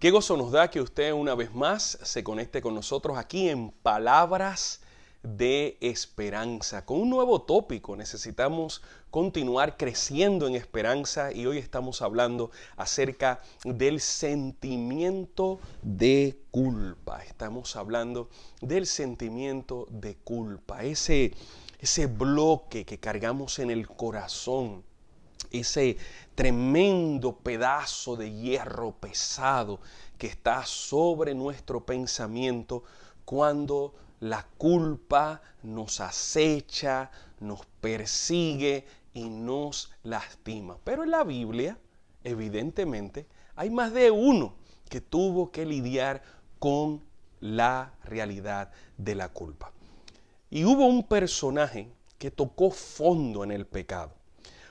Qué gozo nos da que usted una vez más se conecte con nosotros aquí en Palabras de Esperanza. Con un nuevo tópico, necesitamos continuar creciendo en esperanza y hoy estamos hablando acerca del sentimiento de culpa. Estamos hablando del sentimiento de culpa, ese bloque que cargamos en el corazón. Ese tremendo pedazo de hierro pesado que está sobre nuestro pensamiento cuando la culpa nos acecha, nos persigue y nos lastima. Pero en la Biblia, evidentemente, hay más de uno que tuvo que lidiar con la realidad de la culpa. Y hubo un personaje que tocó fondo en el pecado.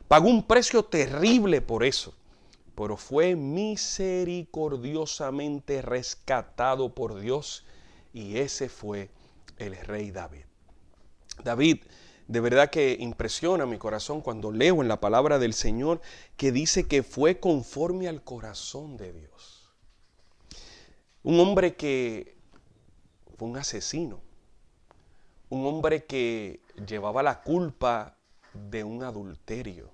Pagó un precio terrible por eso, pero fue misericordiosamente rescatado por Dios y ese fue el rey David. David, de verdad que impresiona mi corazón cuando leo en la palabra del Señor que dice que fue conforme al corazón de Dios. Un hombre que fue un asesino, un hombre que llevaba la culpa de un adulterio.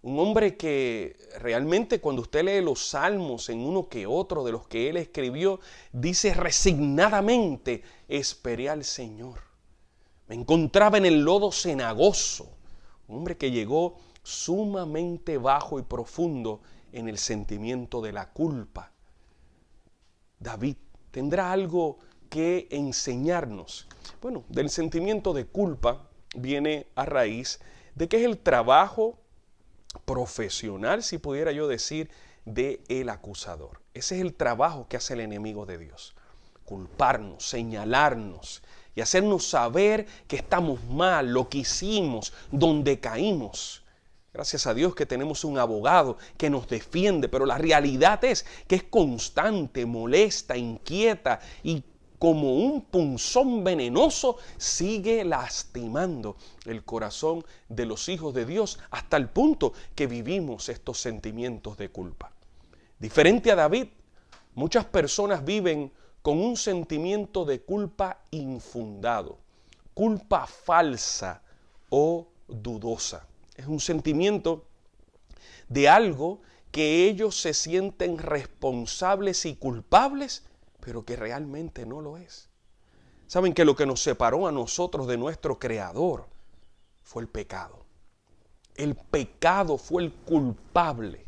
Un hombre que realmente cuando usted lee los salmos en uno que otro de los que él escribió, dice resignadamente, esperé al Señor. Me encontraba en el lodo cenagoso. Un hombre que llegó sumamente bajo y profundo en el sentimiento de la culpa. David tendrá algo que enseñarnos. Bueno, del sentimiento de culpa viene a raíz de que es el trabajo profesional, si pudiera yo decir, de el acusador. Ese es el trabajo que hace el enemigo de Dios. Culparnos, señalarnos y hacernos saber que estamos mal, lo que hicimos, donde caímos. Gracias a Dios que tenemos un abogado que nos defiende, pero la realidad es que es constante, molesta, inquieta y como un punzón venenoso, sigue lastimando el corazón de los hijos de Dios hasta el punto que vivimos estos sentimientos de culpa. Diferente a David, muchas personas viven con un sentimiento de culpa infundado, culpa falsa o dudosa. Es un sentimiento de algo que ellos se sienten responsables y culpables, pero que realmente no lo es. Saben que lo que nos separó a nosotros de nuestro Creador fue el pecado. El pecado fue el culpable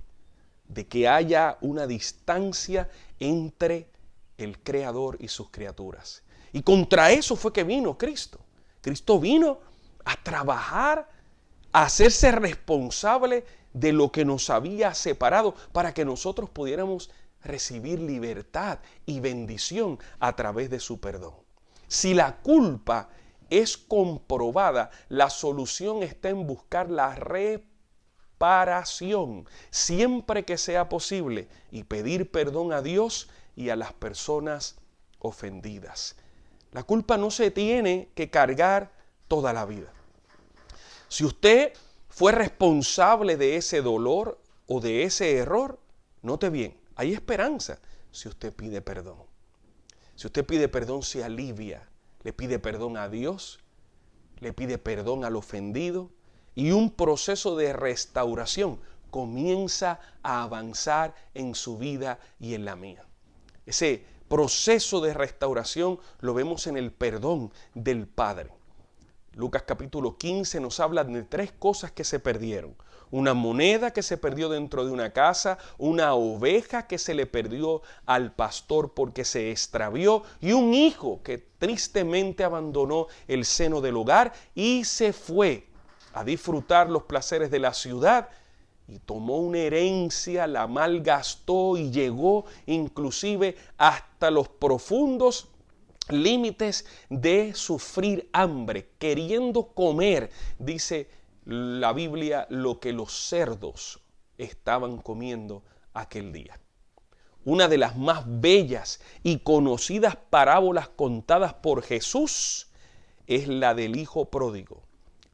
de que haya una distancia entre el Creador y sus criaturas. Y contra eso fue que vino Cristo. Cristo vino a trabajar, a hacerse responsable de lo que nos había separado para que nosotros pudiéramos recibir libertad y bendición a través de su perdón. Si la culpa es comprobada, la solución está en buscar la reparación siempre que sea posible y pedir perdón a Dios y a las personas ofendidas. La culpa no se tiene que cargar toda la vida. Si usted fue responsable de ese dolor o de ese error, note bien, hay esperanza si usted pide perdón. Si usted pide perdón, se alivia. Le pide perdón a Dios, le pide perdón al ofendido y un proceso de restauración comienza a avanzar en su vida y en la mía. Ese proceso de restauración lo vemos en el perdón del Padre. Lucas capítulo 15 nos habla de 3 cosas que se perdieron. Una moneda que se perdió dentro de una casa, una oveja que se le perdió al pastor porque se extravió y un hijo que tristemente abandonó el seno del hogar y se fue a disfrutar los placeres de la ciudad y tomó una herencia, la malgastó y llegó inclusive hasta los profundos límites de sufrir hambre, queriendo comer, dice la Biblia, lo que los cerdos estaban comiendo aquel día. Una de las más bellas y conocidas parábolas contadas por Jesús es la del hijo pródigo.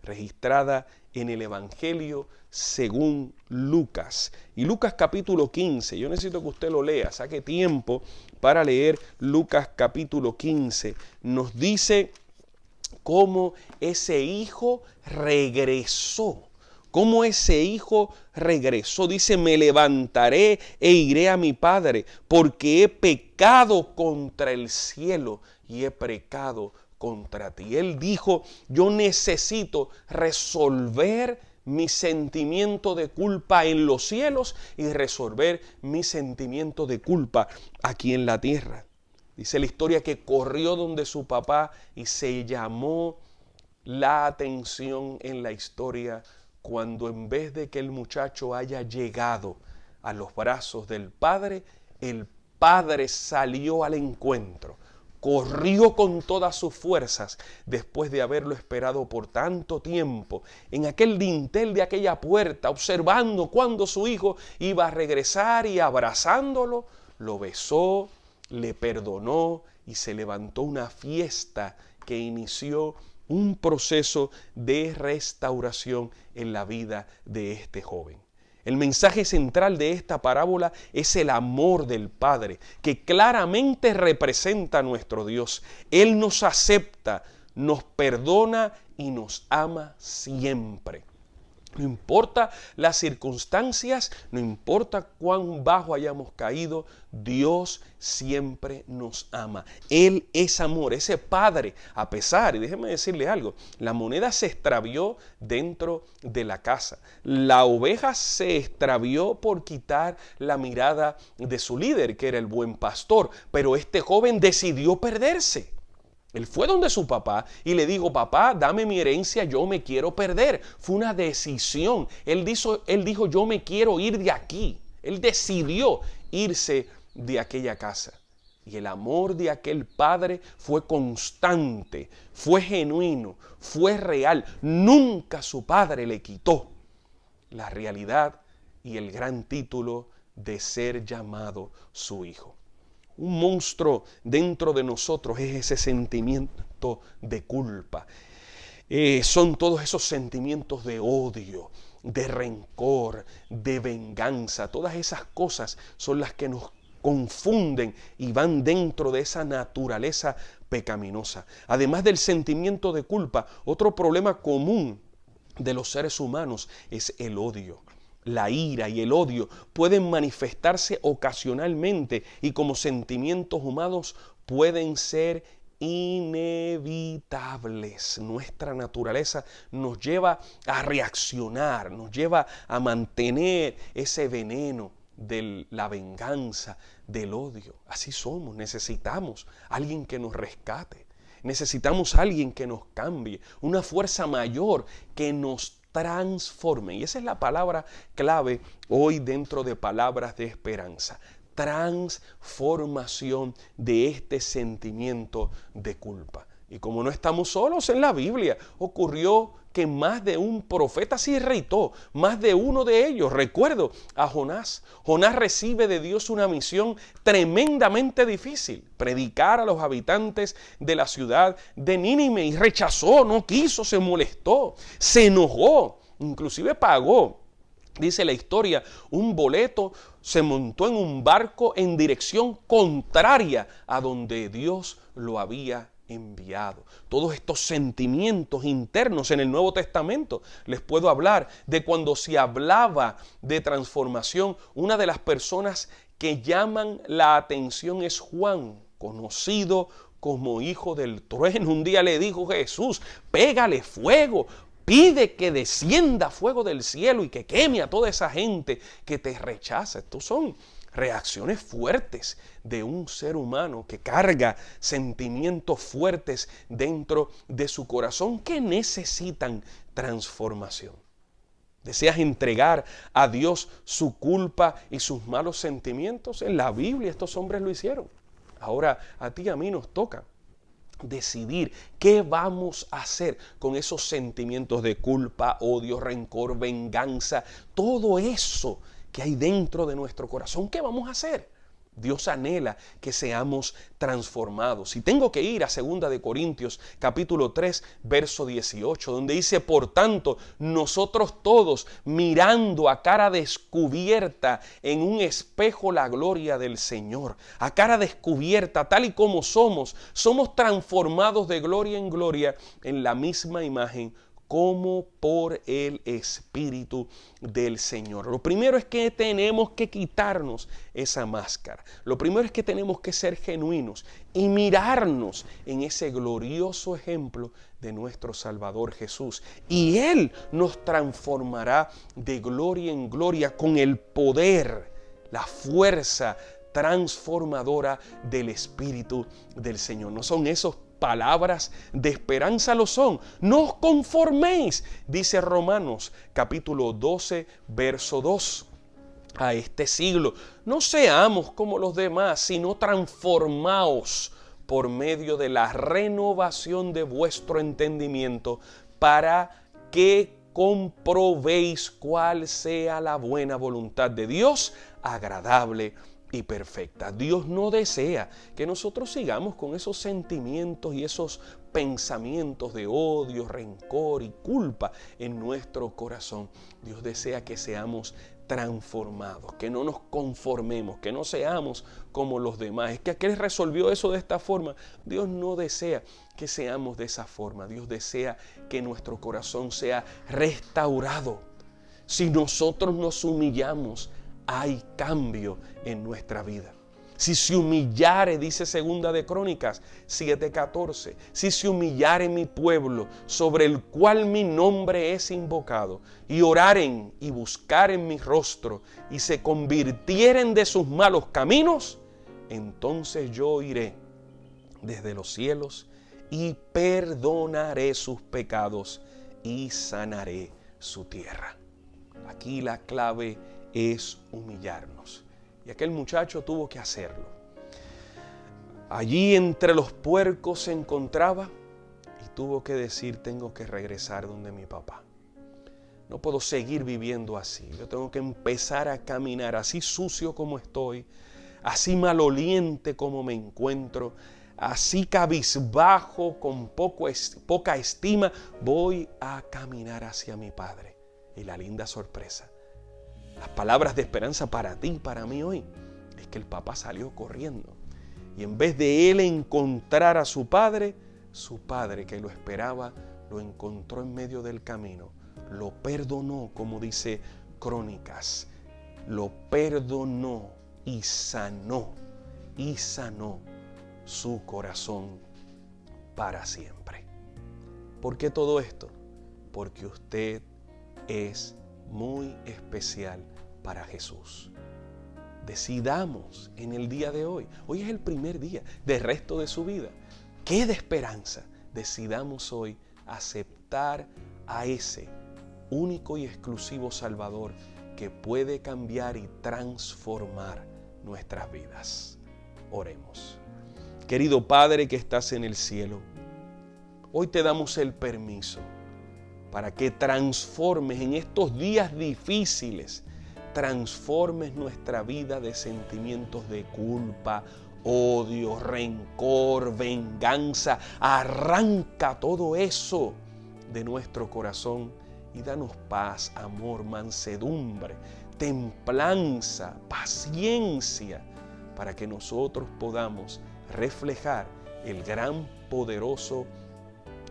registrada en el Evangelio según Lucas. Y Lucas capítulo 15, yo necesito que usted lo lea, saque tiempo para leer Lucas capítulo 15. Nos dice cómo ese hijo regresó. Cómo ese hijo regresó. Dice, me levantaré e iré a mi padre, porque he pecado contra el cielo y he pecado contra ti. Él dijo, yo necesito resolver mi sentimiento de culpa en los cielos y resolver mi sentimiento de culpa aquí en la tierra. Dice la historia que corrió donde su papá y se llamó la atención en la historia cuando en vez de que el muchacho haya llegado a los brazos del padre, el padre salió al encuentro, corrió con todas sus fuerzas después de haberlo esperado por tanto tiempo en aquel dintel de aquella puerta, observando cuando su hijo iba a regresar y abrazándolo, lo besó, le perdonó y se levantó una fiesta que inició un proceso de restauración en la vida de este joven. El mensaje central de esta parábola es el amor del Padre, que claramente representa a nuestro Dios. Él nos acepta, nos perdona y nos ama siempre. No importa las circunstancias, no importa cuán bajo hayamos caído, Dios siempre nos ama. Él es amor, ese Padre, a pesar, y déjeme decirle algo, la moneda se extravió dentro de la casa. La oveja se extravió por quitar la mirada de su líder, que era el buen pastor, pero este joven decidió perderse. Él fue donde su papá y le dijo, papá, dame mi herencia, yo me quiero perder. Fue una decisión. Él dijo, yo me quiero ir de aquí. Él decidió irse de aquella casa. Y el amor de aquel padre fue constante, fue genuino, fue real. Nunca su padre le quitó la realidad y el gran título de ser llamado su hijo. Un monstruo dentro de nosotros es ese sentimiento de culpa. Son todos esos sentimientos de odio, de rencor, de venganza. Todas esas cosas son las que nos confunden y van dentro de esa naturaleza pecaminosa. Además del sentimiento de culpa, otro problema común de los seres humanos es el odio. La ira y el odio pueden manifestarse ocasionalmente y como sentimientos humanos pueden ser inevitables. Nuestra naturaleza nos lleva a reaccionar, nos lleva a mantener ese veneno de la venganza, del odio. Así somos, necesitamos a alguien que nos rescate. Necesitamos a alguien que nos cambie, una fuerza mayor que nos transforme. Y esa es la palabra clave hoy dentro de Palabras de Esperanza. Transformación de este sentimiento de culpa. Y como no estamos solos en la Biblia, ocurrió que más de un profeta se irritó, más de uno de ellos. Recuerdo a Jonás. Jonás recibe de Dios una misión tremendamente difícil, predicar a los habitantes de la ciudad de Nínive, y rechazó, no quiso, se molestó, se enojó, inclusive pagó. Dice la historia, un boleto, se montó en un barco en dirección contraria a donde Dios lo había enviado. Todos estos sentimientos internos en el Nuevo Testamento, les puedo hablar de cuando se hablaba de transformación. Una de las personas que llaman la atención es Juan, conocido como hijo del trueno. Un día le dijo Jesús, pégale fuego, pide que descienda fuego del cielo y que queme a toda esa gente que te rechaza. Estos son reacciones fuertes de un ser humano que carga sentimientos fuertes dentro de su corazón que necesitan transformación. ¿Deseas entregar a Dios su culpa y sus malos sentimientos? En la Biblia estos hombres lo hicieron. Ahora a ti y a mí nos toca decidir qué vamos a hacer con esos sentimientos de culpa, odio, rencor, venganza, todo eso que hay dentro de nuestro corazón. ¿Qué vamos a hacer? Dios anhela que seamos transformados. Y tengo que ir a 2 de Corintios capítulo 3, verso 18, donde dice: por tanto, nosotros todos, mirando a cara descubierta en un espejo la gloria del Señor, a cara descubierta, tal y como somos transformados de gloria en gloria en la misma imagen, como por el Espíritu del Señor. Lo primero es que tenemos que quitarnos esa máscara. Lo primero es que tenemos que ser genuinos y mirarnos en ese glorioso ejemplo de nuestro Salvador Jesús. Y Él nos transformará de gloria en gloria con el poder, la fuerza transformadora del Espíritu del Señor. No son esos palabras de esperanza, lo son. No os conforméis, dice Romanos capítulo 12, verso 2, a este siglo. No seamos como los demás, sino transformaos por medio de la renovación de vuestro entendimiento, para que comprobéis cuál sea la buena voluntad de Dios, agradable y perfecta. Dios no desea que nosotros sigamos con esos sentimientos y esos pensamientos de odio, rencor y culpa en nuestro corazón. Dios desea que seamos transformados, que no nos conformemos, que no seamos como los demás. Es que aquel resolvió eso de esta forma. Dios no desea que seamos de esa forma. Dios desea que nuestro corazón sea restaurado. Si nosotros nos humillamos, hay cambio en nuestra vida. Si se humillare, dice 2 de Crónicas 7:14, si se humillare mi pueblo, sobre el cual mi nombre es invocado, y oraren y buscaren mi rostro, y se convirtieren de sus malos caminos, entonces yo iré desde los cielos y perdonaré sus pecados y sanaré su tierra. Aquí la clave es humillarnos. Y aquel muchacho tuvo que hacerlo. Allí entre los puercos se encontraba y tuvo que decir: tengo que regresar donde mi papá. No puedo seguir viviendo así. Yo tengo que empezar a caminar así sucio como estoy, así maloliente como me encuentro, así cabizbajo, con poca estima. Voy a caminar hacia mi Padre. Y la linda sorpresa, las palabras de esperanza para ti y para mí hoy, es que el papá salió corriendo. Y en vez de él encontrar a su padre que lo esperaba, lo encontró en medio del camino. Lo perdonó, como dice Crónicas. Lo perdonó y sanó su corazón para siempre. ¿Por qué todo esto? Porque usted es muy especial para Jesús. Decidamos en el día de hoy. Hoy es el primer día del resto de su vida. ¿Qué de esperanza? Decidamos hoy aceptar a ese único y exclusivo Salvador que puede cambiar y transformar nuestras vidas. Oremos. Querido Padre que estás en el cielo, hoy te damos el permiso para que transformes en estos días difíciles, transformes nuestra vida de sentimientos de culpa, odio, rencor, venganza. Arranca todo eso de nuestro corazón y danos paz, amor, mansedumbre, templanza, paciencia, para que nosotros podamos reflejar el gran, poderoso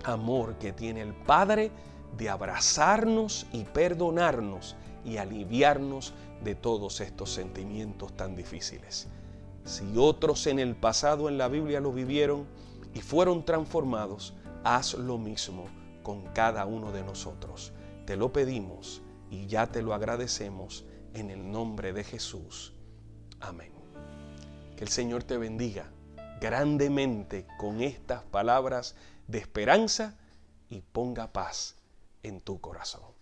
amor que tiene el Padre de abrazarnos y perdonarnos y aliviarnos de todos estos sentimientos tan difíciles. Si otros en el pasado en la Biblia lo vivieron y fueron transformados, haz lo mismo con cada uno de nosotros. Te lo pedimos y ya te lo agradecemos en el nombre de Jesús. Amén. Que el Señor te bendiga grandemente con estas palabras de esperanza y ponga paz en tu corazón.